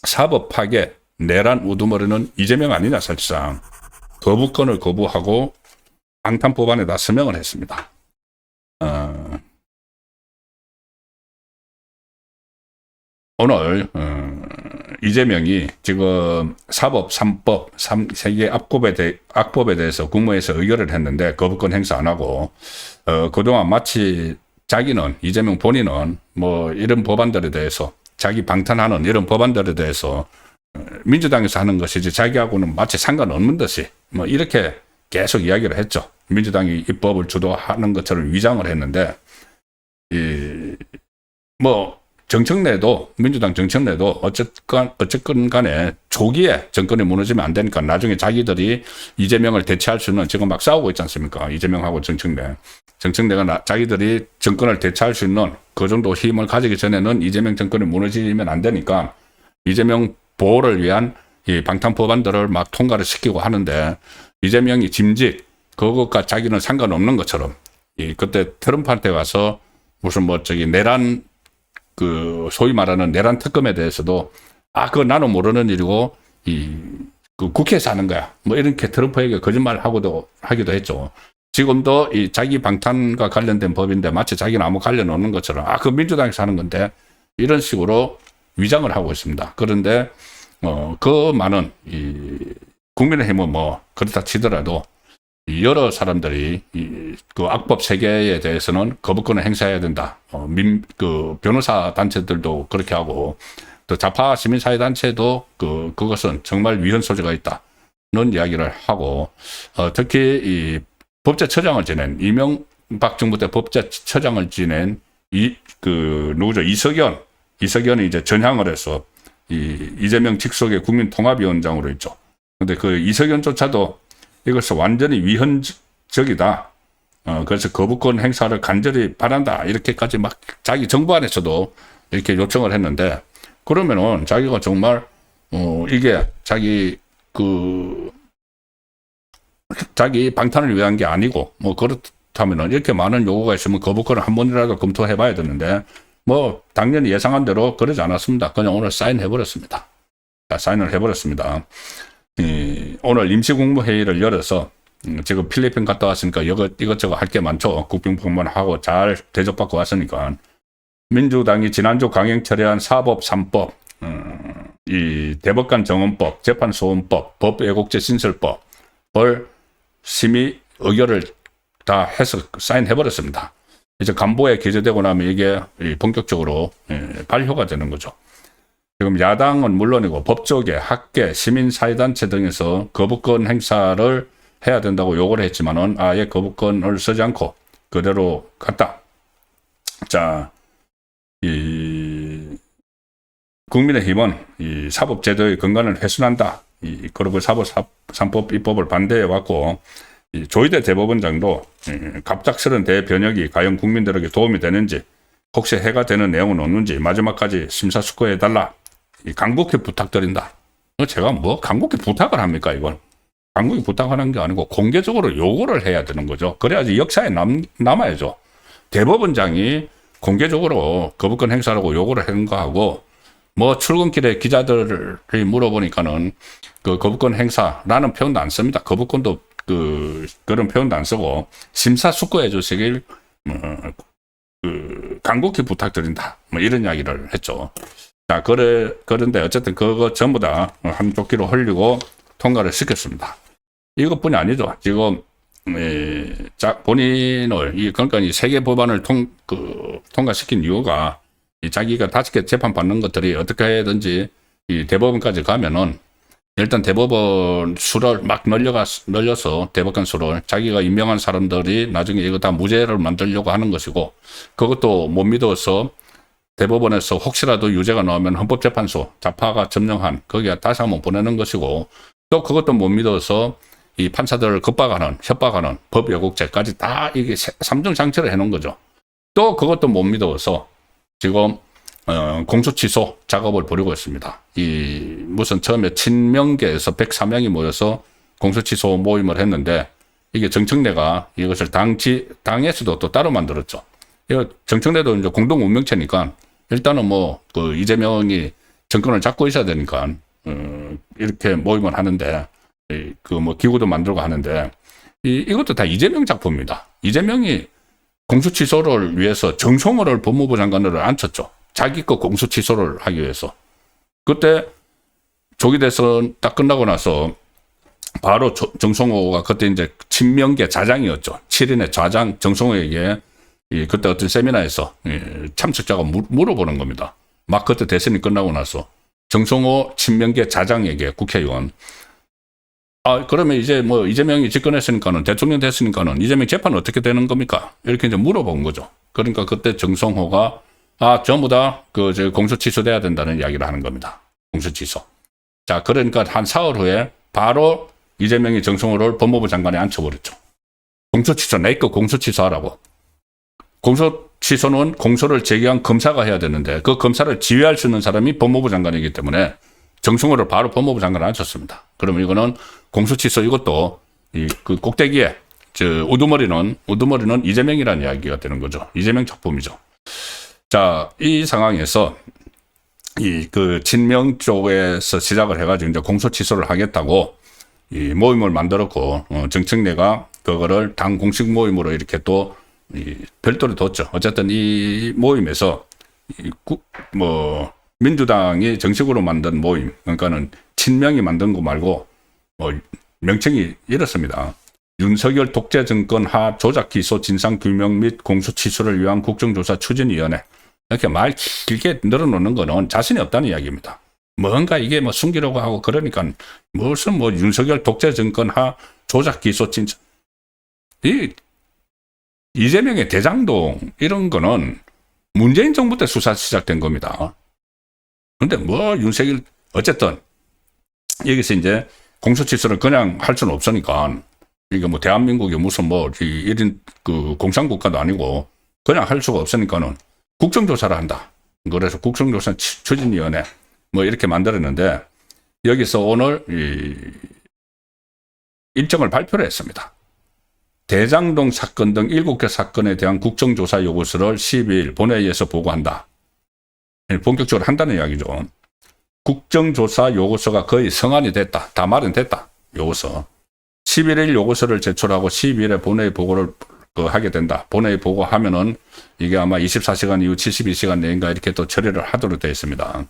사법 파괴, 내란 우두머리는 이재명 아니냐. 사실상 거부권을 거부하고 방탄법안에다 서명을 했습니다. 오늘 이재명이 지금 사법 3법 3개 악법에 대해서 국무회에서 의결을 했는데 거부권 행사 안 하고 그동안 마치 자기는, 이재명 본인은 뭐 이런 법안들에 대해서, 자기 방탄하는 이런 법안들에 대해서 민주당에서 하는 것이지 자기하고는 마치 상관없는 듯이 뭐 이렇게 계속 이야기를 했죠. 민주당이 입법을 주도하는 것처럼 위장을 했는데, 뭐 정청래도, 민주당 정청래도 어쨌건 간에 조기에 정권이 무너지면 안 되니까 나중에 자기들이 이재명을 대체할 수 있는, 지금 막 싸우고 있지 않습니까? 이재명하고 정청래가 자기들이 정권을 대체할 수 있는 그 정도 힘을 가지기 전에는 이재명 정권이 무너지면 안 되니까 이재명 보호를 위한 이 방탄법안들을 막 통과를 시키고 하는데, 이재명이 짐직 그것과 자기는 상관없는 것처럼 그때 트럼프한테 가서 무슨 뭐 내란, 그 소위 말하는 내란 특검에 대해서도 그거 나는 모르는 일이고 그 국회에서 하는 거야 뭐 이렇게 트럼프에게 거짓말하기도 했죠. 지금도 이 자기 방탄과 관련된 법인데 마치 자기는 아무 관련 없는 것처럼 그 민주당에서 하는 건데 이런 식으로 위장을 하고 있습니다. 그런데 그 많은 국민의힘은 뭐 그렇다 치더라도 여러 사람들이 그 악법 세계에 대해서는 거부권을 행사해야 된다. 그 변호사 단체들도 그렇게 하고, 또 좌파 시민사회 단체도 그것은 정말 위헌 소지가 있다는 이야기를 하고, 특히 이 법제처장을 지낸, 이명박 정부 때 법제처장을 지낸 누구죠? 이석연이 이제 전향을 해서 이재명 직속의 국민통합위원장으로 있죠. 근데 그 이석연조차도 이것은 완전히 위헌적이다. 그래서 거부권 행사를 간절히 바란다. 이렇게까지 막 자기 정부 안에서도 이렇게 요청을 했는데, 그러면은 자기가 정말 이게 자기 방탄을 위한 게 아니고 뭐 그렇다면은 이렇게 많은 요구가 있으면 거부권을 한 번이라도 검토해 봐야 되는데, 뭐 당연히 예상한 대로 그러지 않았습니다. 그냥 오늘 사인을 해버렸습니다. 오늘 임시국무회의를 열어서 지금 필리핀 갔다 왔으니까 이것저것 할 게 많죠. 국빈訪問하고 잘 대접받고 왔으니까. 민주당이 지난주 강행 철회한 사법 3법, 이 대법관 정원법, 재판소원법, 법왜곡죄 신설법을 심의 의결을 다 해서 사인해버렸습니다. 이제 간보에 기재되고 나면 이게 본격적으로 발효가 되는 거죠. 지금 야당은 물론이고 법조계, 학계, 시민사회단체 등에서 거부권 행사를 해야 된다고 요구를 했지만은 아예 거부권을 쓰지 않고 그대로 갔다. 자, 국민의힘은 이 사법제도의 근간을 훼손한다. 그리고 사법 3법 입법을 반대해 왔고, 조희대 대법원장도 갑작스런 대변혁이 과연 국민들에게 도움이 되는지, 혹시 해가 되는 내용은 없는지 마지막까지 심사숙고해달라. 간곡히 부탁드린다. 제가 뭐 간곡히 부탁을 합니까? 이건 간곡히 부탁하는 게 아니고 공개적으로 요구를 해야 되는 거죠. 그래야지 역사에 남아야죠. 대법원장이 공개적으로 거부권 행사라고 요구를 하는 거하고, 뭐 출근길에 기자들이 물어보니까는 그 거부권 행사라는 표현도 안 씁니다. 거부권도 그런 표현도 안 쓰고 심사숙고해 주시길 간곡히 부탁드린다. 뭐 이런 이야기를 했죠. 자, 그런데 어쨌든 그거 전부 다 한쪽 귀로 흘리고 통과를 시켰습니다. 이것뿐이 아니죠. 지금 본인을 그러니까 이 3개 법안을 통과시킨 이유가 자기가 5개 재판 받는 것들이 어떻게 해야든지 이 대법원까지 가면은 일단 대법원 수를 막 늘려서 대법관 수를 자기가 임명한 사람들이 나중에 이거 다 무죄를 만들려고 하는 것이고, 그것도 못 믿어서 대법원에서 혹시라도 유죄가 나오면 헌법재판소 좌파가 점령한 거기에 다시 한번 보내는 것이고, 또 그것도 못 믿어서 이 판사들을 협박하는 법왜곡죄까지 다 이게 3중 장치를 해놓은 거죠. 또 그것도 못 믿어서 지금 공소취소 작업을 벌이고 있습니다. 무슨 처음에 친명계에서 104명이 모여서 공소취소 모임을 했는데 이게 정청래가 이것을 당에서도 또 따로 만들었죠. 이거 정청래도 이제 공동 운명체니까 일단은 뭐 그 이재명이 정권을 잡고 있어야 되니까 이렇게 모임을 하는데 그 뭐 기구도 만들고 하는데 이것도 다 이재명 작품입니다. 이재명이 공수 취소를 위해서 정성호를 법무부 장관으로 앉혔죠. 자기 거 공수 취소를 하기 위해서. 그때 조기 대선 딱 끝나고 나서 바로 정성호가 그때 이제 친명계 좌장이었죠. 7인의 좌장 정성호에게 그때 어떤 세미나에서 참석자가 물어보는 겁니다. 막 그때 대선이 끝나고 나서 정성호 친명계 좌장에게 국회의원 그러면 이제 뭐 이재명이 집권했으니까는 대통령 됐으니까는 이재명 재판 어떻게 되는 겁니까? 이렇게 이제 물어본 거죠. 그러니까 그때 정성호가 전부 다 공소 취소돼야 된다는 이야기를 하는 겁니다. 공소 취소. 자, 그러니까 한 사흘 후에 바로 이재명이 정성호를 법무부 장관에 앉혀버렸죠. 공소 취소, 내 거 공소 취소하라고. 공소 취소는 공소를 제기한 검사가 해야 되는데 그 검사를 지휘할 수 있는 사람이 법무부 장관이기 때문에 정성호를 바로 법무부 장관에 앉혔습니다. 그러면 이거는 공소 취소 이것도 그 꼭대기에 우두머리는 이재명이라는 이야기가 되는 거죠. 이재명 작품이죠. 자, 이 상황에서 그 친명 쪽에서 시작을 해가지고 이제 공소 취소를 하겠다고 이 모임을 만들었고 정청래가 그거를 당 공식 모임으로 이렇게 또 별도로 뒀죠. 어쨌든 이 모임에서 민주당이 정식으로 만든 모임, 그러니까는 친명이 만든 거 말고 명칭이 이렇습니다. 윤석열 독재 정권 하 조작 기소 진상 규명 및 공소 취소를 위한 국정조사 추진위원회. 이렇게 말 길게 늘어놓는 거는 자신이 없다는 이야기입니다. 뭔가 이게 숨기려고 하고 그러니까 무슨 윤석열 독재 정권 하 조작 기소 진상. 이재명의 대장동 이런 거는 문재인 정부 때 수사 시작된 겁니다. 근데 윤석열 어쨌든 여기서 이제 공소 취소를 그냥 할 수는 없으니까 이게 대한민국이 무슨 1인 그 공산국가도 아니고 그냥 할 수가 없으니까는 국정조사를 한다. 그래서 국정조사 추진위원회 이렇게 만들었는데 여기서 오늘 일정을 발표를 했습니다. 대장동 사건 등 7개 사건에 대한 국정조사 요구서를 12일 본회의에서 보고한다. 본격적으로 한다는 이야기죠. 국정조사 요구서가 거의 성안이 됐다. 다 마련됐다. 요구서. 11일 요구서를 제출하고 12일에 본회의 보고를 하게 된다. 본회의 보고하면은 이게 아마 24시간 이후 72시간 내인가 이렇게 또 처리를 하도록 되어 있습니다.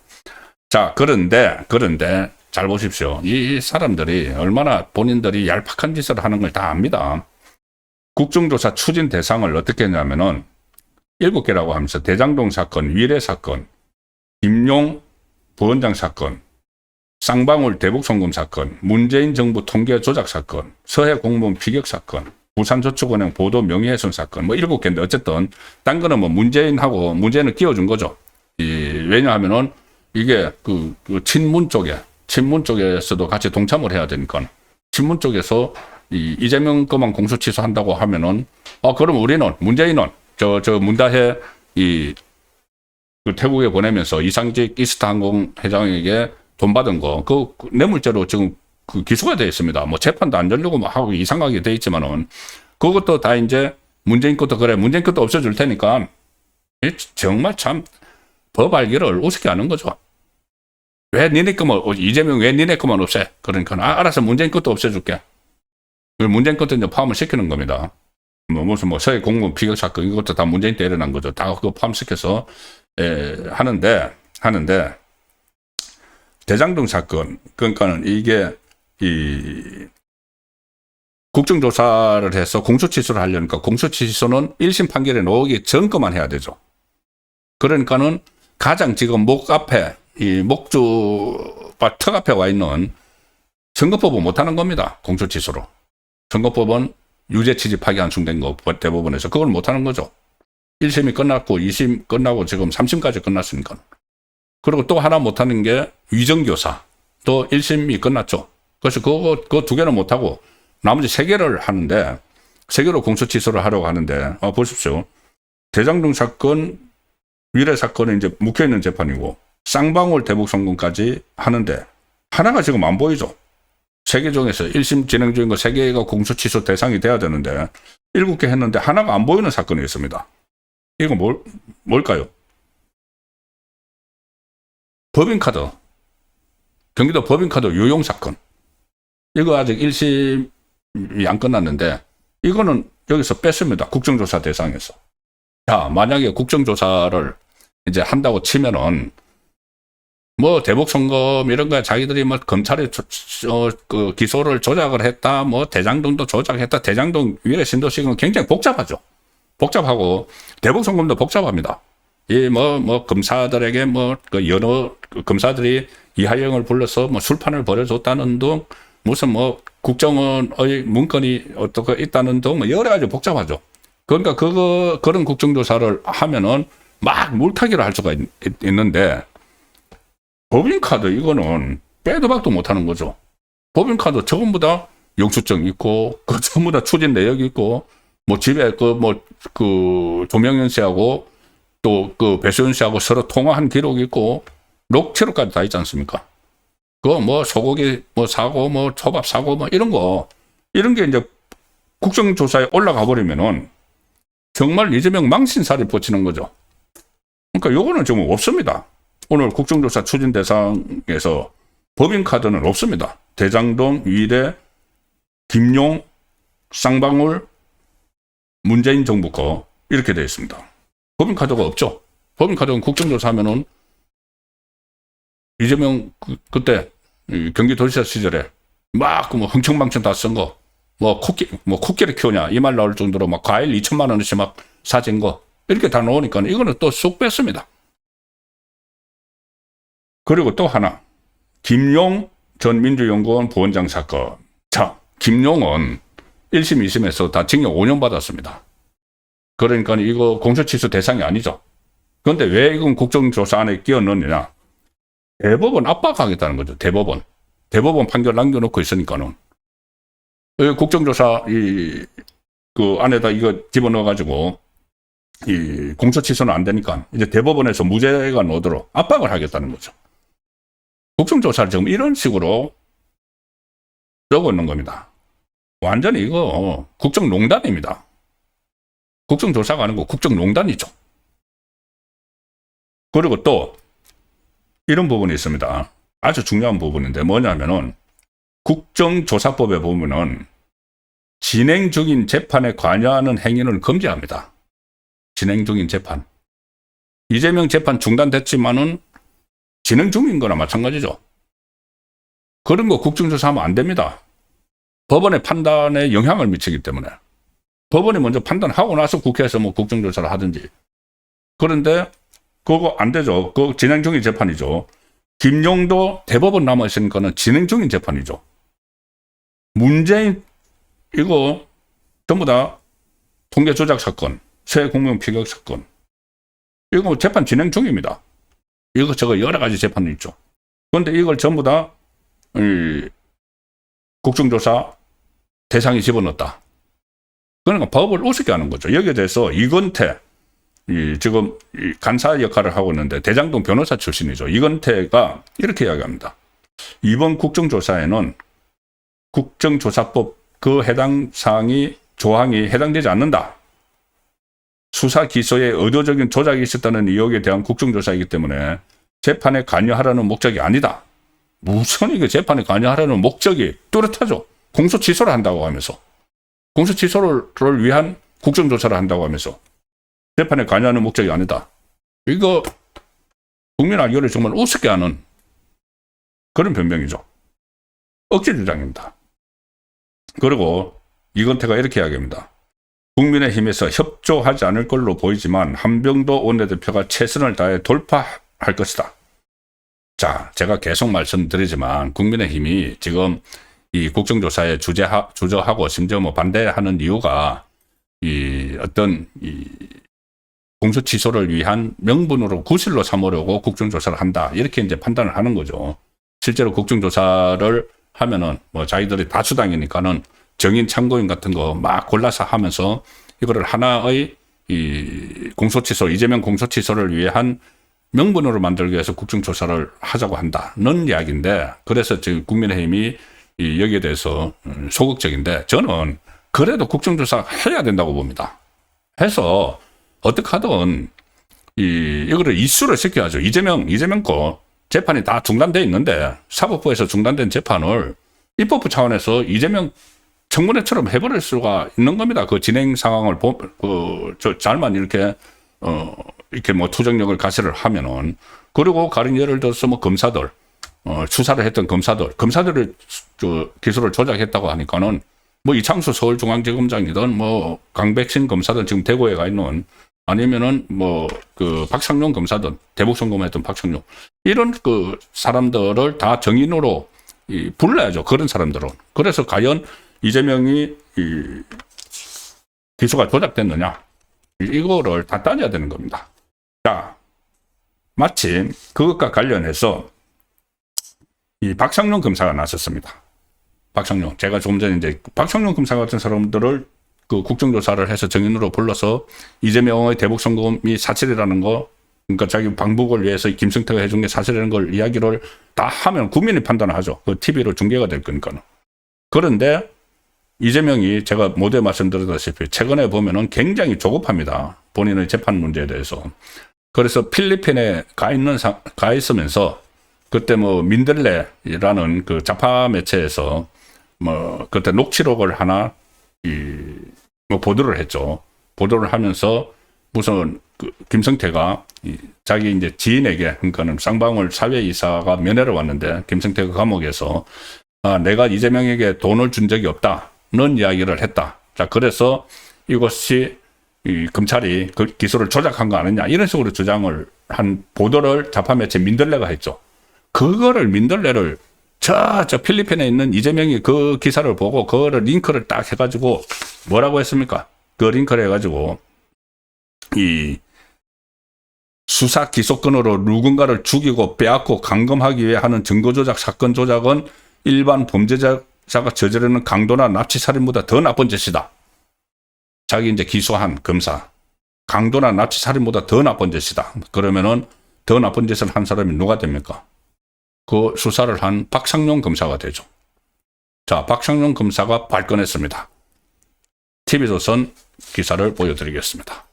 자, 그런데 잘 보십시오. 이 사람들이 얼마나 본인들이 얄팍한 짓을 하는 걸 다 압니다. 국정조사 추진 대상을 어떻게 했냐면은 7개라고 하면서 대장동 사건, 위례 사건, 김용 부원장 사건, 쌍방울 대북송금 사건, 문재인 정부 통계 조작 사건, 서해 공무원 피격 사건, 부산저축은행 보도 명예훼손 사건 7개인데 어쨌든 딴 거는 문재인은 끼워준 거죠. 왜냐하면은 이게 그 친문 쪽에서도 같이 동참을 해야 되니까 친문 쪽에서 이재명 거만 공소 취소한다고 하면은 그럼 문재인은 문다혜 그 태국에 보내면서 이상직 이스타항공 회장에게 돈 받은 거 그 뇌물죄로 지금 기소가 되어 있습니다. 재판도 안 열리고 하고 이상하게 되어 있지만은 그것도 다 이제 문재인 것도 그래 문재인 것도 없애줄 테니까 정말 참 법 알기를 우습게 하는 거죠. 왜 니네 거만 이재명 왜 니네 거만 없애? 그러니까 알아서 문재인 것도 없애줄게. 문재인 것도 이제 포함을 시키는 겁니다. 무슨 서해 공무원 피격 사건 이것도 다 문재인 때 일어난 거죠. 다 그거 포함시켜서 하는데 대장동 사건 그러니까는 이게 국정조사를 해서 공소취소를 하려니까 공소취소는 1심 판결에 나오기 전 거만 해야 되죠. 그러니까는 가장 지금 목 앞에 목주밭 턱 앞에 와 있는 선거법은 못하는 겁니다. 공소취소로. 선거법은 유죄 취지 파기 안충된 거 대법원에서 그걸 못하는 거죠. 1심이 끝났고 2심 끝나고 지금 3심까지 끝났으니까. 그리고 또 하나 못하는 게 위정교사. 또 1심이 끝났죠. 그래서 그거 2개는 못하고 나머지 3개를 하는데 3개로 공소취소를 하려고 하는데 보십시오. 대장동 사건, 위례 사건은 이제 묵혀있는 재판이고 쌍방울 대북송금까지 하는데 하나가 지금 안 보이죠. 3개 중에서 1심 진행 중인 거 3개가 공소 취소 대상이 돼야 되는데 7개 했는데 하나가 안 보이는 사건이 있습니다. 이거 뭘까요? 법인카드, 경기도 법인카드 유용 사건. 이거 아직 1심이 안 끝났는데 이거는 여기서 뺐습니다. 국정조사 대상에서. 자, 만약에 국정조사를 이제 한다고 치면은 뭐 대북송금 이런 거에 자기들이 뭐 검찰이 그 기소를 조작을 했다, 뭐 대장동도 조작했다, 대장동 위례 신도시는 굉장히 복잡하죠. 복잡하고 대북송금도 복잡합니다. 이 뭐 검사들에게 뭐 그 여러 검사들이 이하영을 불러서 뭐 술판을 벌여줬다는 등 무슨 뭐 국정원의 문건이 어떻게 있다는 등 뭐 여러 가지 복잡하죠. 그러니까 그런 국정조사를 하면은 막 물타기를 할 수가 있는데 법인카드 이거는 빼도 박도 못하는 거죠. 법인카드 전부 다 영수증 있고 그 전부 다 추진 내역 있고 뭐 집에 그 조명현 씨하고 또 그 배수현 씨하고 서로 통화한 기록 있고 녹취록까지 다 있지 않습니까? 그거 뭐 소고기 뭐 사고 뭐 초밥 사고 뭐 이런 게 이제 국정조사에 올라가 버리면은 정말 이재명 망신살이 뻗치는 거죠. 그러니까 요거는 지금 없습니다. 오늘 국정조사 추진 대상에서 법인카드는 없습니다. 대장동, 위례, 김용, 쌍방울, 문재인 정부 거 이렇게 되어 있습니다. 법인카드가 없죠. 법인카드는 국정조사 하면은 이재명 그때 경기도지사 시절에 막 뭐 흥청망청 다 쓴 거, 뭐 코끼리 키우냐 이 말 나올 정도로 막 과일 2천만 원씩 막 사진 거 이렇게 다 나오니까 이거는 또 쑥 뺐습니다. 그리고 또 하나, 김용 전 민주연구원 부원장 사건. 자, 김용은 1심, 2심에서 다 징역 5년 받았습니다. 그러니까 이거 공소취소 대상이 아니죠. 그런데 왜 이건 국정조사 안에 끼워 넣느냐? 대법원 압박하겠다는 거죠. 대법원 판결 남겨놓고 있으니까는. 국정조사 그 안에다 이거 집어넣어가지고 이 공소취소는 안 되니까 이제 대법원에서 무죄가 나오도록 압박을 하겠다는 거죠. 국정조사를 지금 이런 식으로 쓰고 있는 겁니다. 완전히 이거 국정농단입니다. 국정조사가 아니고 국정농단이죠. 그리고 또 이런 부분이 있습니다. 아주 중요한 부분인데 뭐냐면은 국정조사법에 보면은 진행 중인 재판에 관여하는 행위는 금지합니다. 진행 중인 재판. 이재명 재판 중단됐지만은 진행 중인 거나 마찬가지죠. 그런 거 국정조사하면 안 됩니다. 법원의 판단에 영향을 미치기 때문에. 법원이 먼저 판단하고 나서 국회에서 뭐 국정조사를 하든지. 그런데 그거 안 되죠. 그거 진행 중인 재판이죠. 김용도 대법원 남아있으니까는 진행 중인 재판이죠. 문재인 이거 전부 다 통계 조작 사건, 새 공무원 피격 사건. 이거 재판 진행 중입니다. 이것저것 여러 가지 재판이 있죠. 그런데 이걸 전부 다 국정조사 대상에 집어넣었다. 그러니까 법을 우습게 하는 거죠. 여기에 대해서 이건태 지금 간사 역할을 하고 있는데 대장동 변호사 출신이죠. 이건태가 이렇게 이야기합니다. 이번 국정조사에는 국정조사법 그 해당 사항이 조항이 해당되지 않는다. 수사 기소에 의도적인 조작이 있었다는 의혹에 대한 국정조사이기 때문에 재판에 관여하라는 목적이 아니다. 무슨 이게 재판에 관여하라는 목적이 뚜렷하죠. 공소 취소를 한다고 하면서. 공소 취소를 위한 국정조사를 한다고 하면서 재판에 관여하는 목적이 아니다. 이거 국민 알기를 정말 우습게 하는 그런 변명이죠. 억지 주장입니다. 그리고 이건태가 이렇게 이야기합니다. 국민의힘에서 협조하지 않을 걸로 보이지만 한병도 원내대표가 최선을 다해 돌파할 것이다. 자, 제가 계속 말씀드리지만 국민의힘이 지금 이 국정조사에 주저하고 심지어 뭐 반대하는 이유가 이 어떤 이 공소 취소를 위한 명분으로 구실로 삼으려고 국정조사를 한다. 이렇게 이제 판단을 하는 거죠. 실제로 국정조사를 하면은 뭐 자기들이 다수당이니까는 정인 참고인 같은 거 막 골라서 하면서 이거를 하나의 이 공소취소, 이재명 공소취소를 위한 명분으로 만들기 위해서 국정조사를 하자고 한다는 이야기인데, 그래서 지금 국민의힘이 여기에 대해서 소극적인데 저는 그래도 국정조사 해야 된다고 봅니다. 해서 어떻게 하든 이거를 이슈를 시켜야죠. 이재명 거 재판이 다 중단돼 있는데 사법부에서 중단된 재판을 입법부 차원에서 이재명 청문회처럼 해버릴 수가 있는 겁니다. 그 진행 상황을 잘만 이렇게 뭐 투정력을 가시를 하면은. 그리고 가령 예를 들어서 뭐 검사들 수사를 했던 검사들을 기소를 조작했다고 하니까는 뭐 이창수 서울중앙지검장이든 뭐 강백신 검사든 지금 대구에 가 있는, 아니면은 뭐 그 박상용 검사든 대북송금했던 박상용, 이런 그 사람들을 다 정인으로 불러야죠. 그런 사람들은. 그래서 과연 이재명이 기소가 조작됐느냐, 이거를 다 따져야 되는 겁니다. 자, 마침 그것과 관련해서 이 박상용 검사가 나섰습니다. 박상용, 제가 조금 전에 이제 박상용 검사 같은 사람들을 그 국정조사를 해서 정인으로 불러서 이재명의 대북송금이 사실이라는 거, 그러니까 자기 방북을 위해서 김성태가 해준 게 사실이라는 걸 이야기를 다 하면 국민이 판단을 하죠. 그 TV로 중계가 될 거니까는. 그런데 이재명이 제가 모두에 말씀드렸다시피 최근에 보면은 굉장히 조급합니다. 본인의 재판 문제에 대해서. 그래서 필리핀에 가 있으면서 그때 뭐 민들레라는 그 좌파 매체에서 뭐 그때 녹취록을 하나 뭐 보도를 했죠. 보도를 하면서 무슨 그 김성태가 자기 이제 지인에게, 그러니까는 쌍방울 사회이사가 면회를 왔는데 김성태가 감옥에서 내가 이재명에게 돈을 준 적이 없다는 이야기를 했다. 자, 그래서 이것이 검찰이 그 기소를 조작한 거 아니냐, 이런 식으로 주장을 한 보도를 좌파 매체 민들레가 했죠. 그거를 민들레를 저 필리핀에 있는 이재명이 그 기사를 보고 그거를 링크를 딱 해가지고 뭐라고 했습니까? 그 링크를 해가지고 이 수사 기소권으로 누군가를 죽이고 빼앗고 감금하기 위해 하는 증거조작, 사건 조작은 일반 범죄자가 저지르는 강도나 납치살인보다 더 나쁜 짓이다. 자기 이제 기소한 검사, 강도나 납치살인보다 더 나쁜 짓이다. 그러면은 더 나쁜 짓을 한 사람이 누가 됩니까? 그 수사를 한 박상용 검사가 되죠. 자, 박상용 검사가 발끈했습니다. TV조선 기사를 보여드리겠습니다.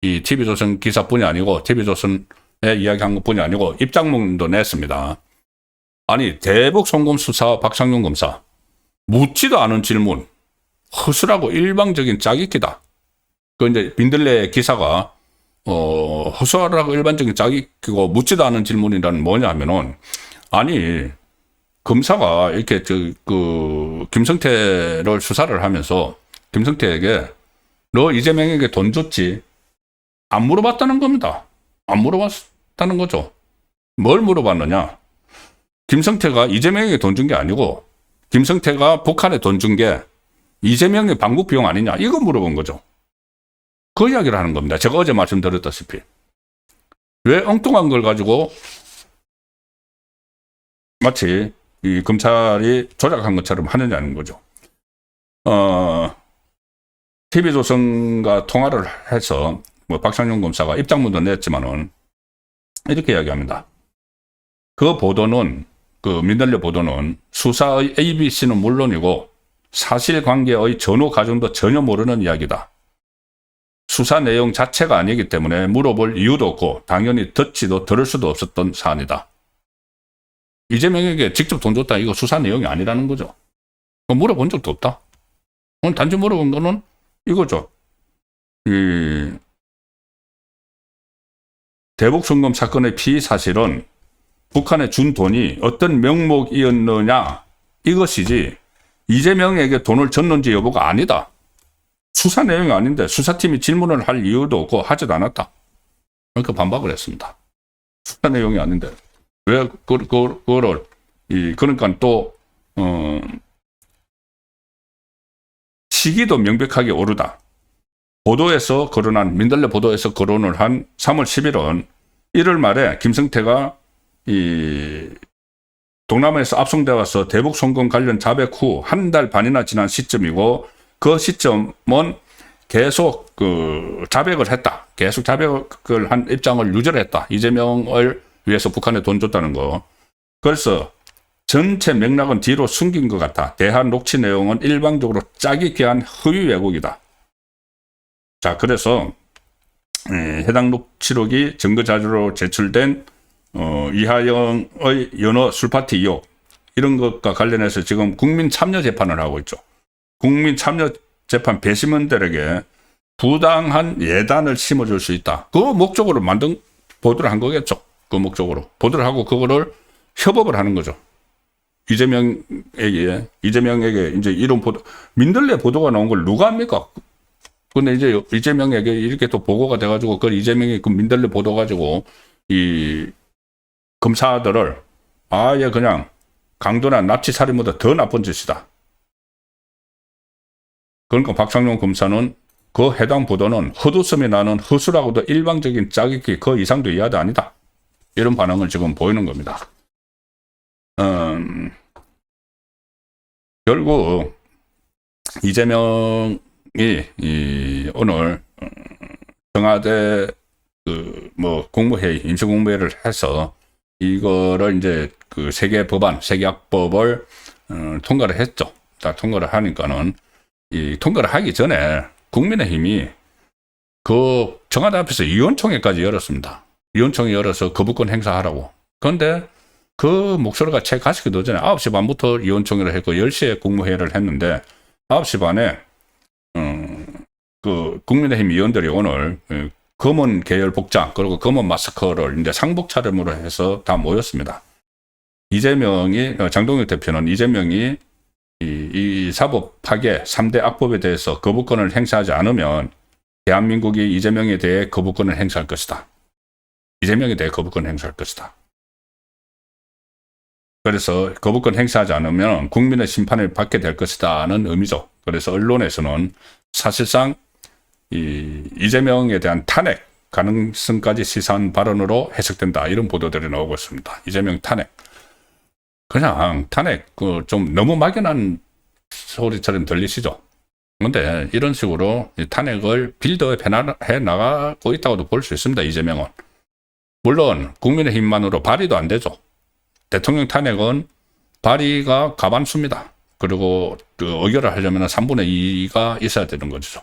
이 TV조선 기사뿐이 아니고 TV조선에 이야기한 것뿐이 아니고 입장문도 냈습니다. 아니, 대북 송금 수사 박상용 검사, 묻지도 않은 질문, 허술하고 일방적인 짜깁기다. 그 이제 민들레 기사가 허술하고 일반적인 짜깁기고 묻지도 않은 질문이라는 뭐냐 하면은, 아니, 검사가 이렇게 그 김성태를 수사를 하면서 김성태에게 너 이재명에게 돈 줬지? 안 물어봤다는 겁니다. 안 물어봤다는 거죠. 뭘 물어봤느냐? 김성태가 이재명에게 돈 준 게 아니고 김성태가 북한에 돈 준 게 이재명의 방북 비용 아니냐, 이거 물어본 거죠. 그 이야기를 하는 겁니다. 제가 어제 말씀드렸다시피 왜 엉뚱한 걸 가지고 마치 이 검찰이 조작한 것처럼 하느냐는 거죠. TV조선과 통화를 해서 뭐 박상용 검사가 입장문도 냈지만은 이렇게 이야기합니다. 그 보도는, 그 민들레 보도는 수사의 ABC는 물론이고 사실관계의 전후 과정도 전혀 모르는 이야기다. 수사 내용 자체가 아니기 때문에 물어볼 이유도 없고 당연히 듣지도 들을 수도 없었던 사안이다. 이재명에게 직접 돈 줬다, 이거 수사 내용이 아니라는 거죠. 물어본 적도 없다. 단지 물어본 거는 이거죠. 이 대북송금 사건의 피의 사실은 북한에 준 돈이 어떤 명목이었느냐, 이것이지 이재명에게 돈을 줬는지 여부가 아니다. 수사 내용이 아닌데 수사팀이 질문을 할 이유도 없고 하지도 않았다. 그러니까 반박을 했습니다. 수사 내용이 아닌데 왜 그거를 그러니까 또 시기도 명백하게 오르다. 보도에서 거론한, 민들레 보도에서 거론을 한 3월 10일은 1월 말에 김성태가 동남아에서 압송돼 와서 대북 송금 관련 자백 후 한 달 반이나 지난 시점이고, 그 시점은 계속 그 자백을 했다. 계속 자백을 한 입장을 유지를 했다. 이재명을 위해서 북한에 돈 줬다는 거. 그래서 전체 맥락은 뒤로 숨긴 것 같아. 대화 녹취 내용은 일방적으로 짜기 귀한 허위 왜곡이다. 자, 그래서 해당 녹취록이 증거자료로 제출된 이하영의 연어 술파티 의혹 이런 것과 관련해서 지금 국민참여재판을 하고 있죠. 국민참여재판 배심원들에게 부당한 예단을 심어줄 수 있다. 그 목적으로 만든 보도를 한 거겠죠. 그 목적으로 보도를 하고 그거를 협업을 하는 거죠. 이재명에게 이제 이런 보도, 민들레 보도가 나온 걸 누가 합니까? 근데 이제 이재명에게 이렇게 또 보고가 돼가지고 그 이재명이 그 민들레 보도 가지고 이 검사들을 아예 그냥 강도나 납치 살인보다 더 나쁜 짓이다. 그러니까 박상용 검사는 그 해당 보도는 헛웃음이 나는 허술하고도 일방적인 짜깁기 그 이상도 이하도 아니다. 이런 반응을 지금 보이는 겁니다. 결국 이재명이 오늘 청와대 공무회의, 임시공무회의를 해서 이거를 이제 그 세계 법안, 세계학법을 통과를 했죠. 다 통과를 하니까는 이 통과를 하기 전에 국민의힘이 그 청와대 앞에서 의원총회까지 열었습니다. 의원총회 열어서 거부권 행사하라고. 그런데 그 목소리가 채 가시기도 전에 9시 반부터 의원총회를 했고 10시에 국무회의를 했는데 9시 반에 그 국민의힘 의원들이 오늘 검은 계열 복장 그리고 검은 마스크를 이제 상복 차림으로 해서 다 모였습니다. 이재명이 장동혁 대표는 이재명이 이 사법 파괴 3대 악법에 대해서 거부권을 행사하지 않으면 대한민국이 이재명에 대해 거부권을 행사할 것이다. 이재명에 대해 거부권을 행사할 것이다. 그래서 거부권 행사하지 않으면 국민의 심판을 받게 될 것이다는 의미죠. 그래서 언론에서는 사실상 이재명에 대한 탄핵 가능성까지 시사한 발언으로 해석된다. 이런 보도들이 나오고 있습니다. 이재명 탄핵. 그냥 탄핵 좀 너무 막연한 소리처럼 들리시죠? 그런데 이런 식으로 탄핵을 빌드업 해 나가고 있다고도 볼 수 있습니다. 이재명은. 물론 국민의힘만으로 발의도 안 되죠. 대통령 탄핵은 발의가 과반수입니다. 그리고 그 의결을 하려면 3분의 2가 있어야 되는 거죠.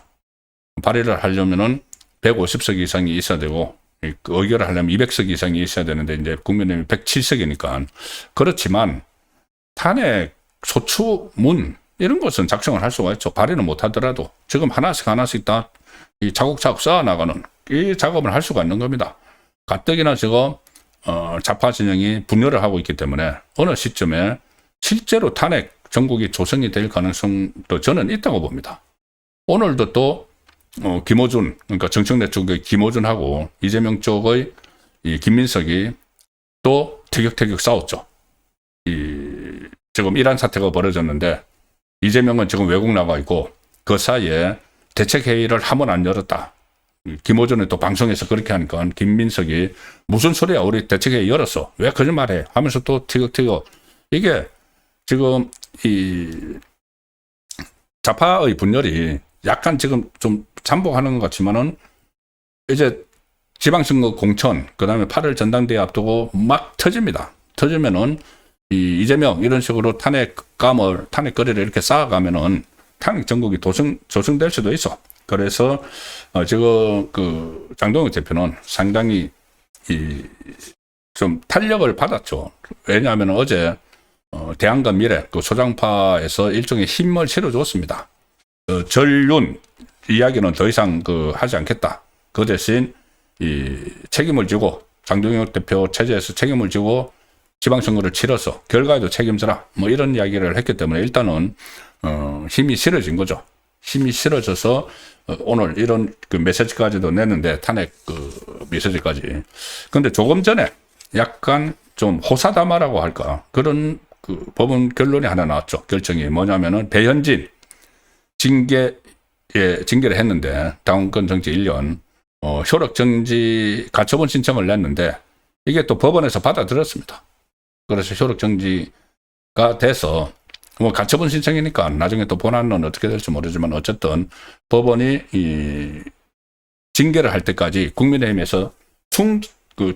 발의를 하려면 150석 이상이 있어야 되고 의결을 하려면 200석 이상이 있어야 되는데 이제 국민의힘이 107석이니까 그렇지만 탄핵 소추문 이런 것은 작성을 할 수가 있죠. 발의는 못 하더라도 지금 하나씩 다 이 차곡차곡 쌓아 나가는 이 작업을 할 수가 있는 겁니다. 가뜩이나 지금 좌파 진영이 분열을 하고 있기 때문에 어느 시점에 실제로 탄핵 정국이 조성이 될 가능성도 저는 있다고 봅니다. 오늘도 또 김어준, 그러니까 정청래 쪽의 김어준하고 이재명 쪽의 이 김민석이 또 티격태격 싸웠죠. 지금 이란 사태가 벌어졌는데 이재명은 지금 외국 나가 있고 그 사이에 대책회의를 한 번 안 열었다. 김어준은 또 방송에서 그렇게 하니까 김민석이 무슨 소리야 우리 대책회의 열었어. 왜 거짓말해 하면서 또 티격태격. 이게 지금 이 좌파의 분열이 약간 지금 좀 잠복하는 것 같지만은 이제 지방선거 공천 그다음에 8월 전당대회 앞두고 막 터집니다. 터지면은 이재명 이런 식으로 탄핵거리를 이렇게 쌓아가면은 탄핵 전국이 조성될 수도 있어. 그래서 지금 그 장동혁 대표는 상당히 좀 탄력을 받았죠. 왜냐하면 어제 대한과 미래 그 소장파에서 일종의 힘을 실어줬습니다. 전륜 이야기는 더 이상 하지 않겠다. 그 대신 책임을 지고 장동혁 대표 체제에서 책임을 지고 지방선거를 치러서 결과에도 책임져라. 뭐 이런 이야기를 했기 때문에 일단은 힘이 실어진 거죠. 힘이 실어져서 오늘 이런 그 메시지까지도 냈는데 탄핵 메시지까지. 근데 조금 전에 약간 좀 호사다마라고 할까 그런 법원 결론이 하나 나왔죠. 결정이 뭐냐면은 배현진 징계를 했는데 당원권 정지 1년 효력 정지 가처분 신청을 냈는데 이게 또 법원에서 받아들였습니다. 그래서 효력 정지가 돼서 뭐 가처분 신청이니까 나중에 또 본안은 어떻게 될지 모르지만 어쨌든 법원이 징계를 할 때까지 국민의힘에서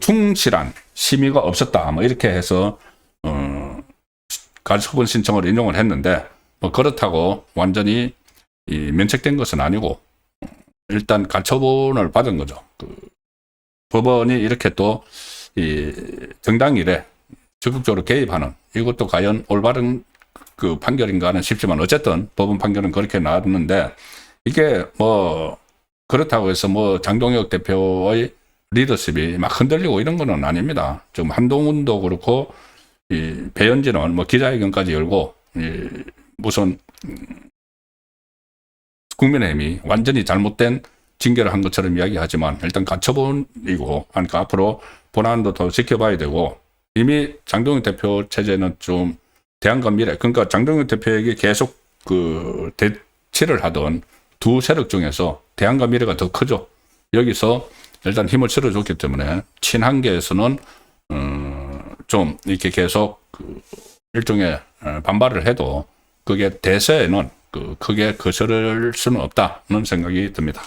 충실한 심의가 없었다. 뭐 이렇게 해서 가처분 신청을 인용을 했는데 뭐 그렇다고 완전히 면책된 것은 아니고 일단 가처분을 받은 거죠. 법원이 이렇게 또 정당 일에 적극적으로 개입하는 이것도 과연 올바른 판결인가는 싶지만 어쨌든 법원 판결은 그렇게 나왔는데 이게 뭐 그렇다고 해서 뭐 장동혁 대표의 리더십이 막 흔들리고 이런 거는 아닙니다. 지금 한동훈도 그렇고 배현진은 뭐 기자회견까지 열고 무슨 국민의힘이 완전히 잘못된 징계를 한 것처럼 이야기하지만 일단 가처분이고 하니까 앞으로 본안도 더 지켜봐야 되고 이미 장동혁 대표 체제는 좀 대안과 미래 그러니까 장동혁 대표에게 계속 대치를 하던 두 세력 중에서 대안과 미래가 더 크죠. 여기서 일단 힘을 실어줬기 때문에 친한계에서는 좀 이렇게 계속 일종의 반발을 해도 그게 대세에는 크게 거스를 수는 없다는 생각이 듭니다.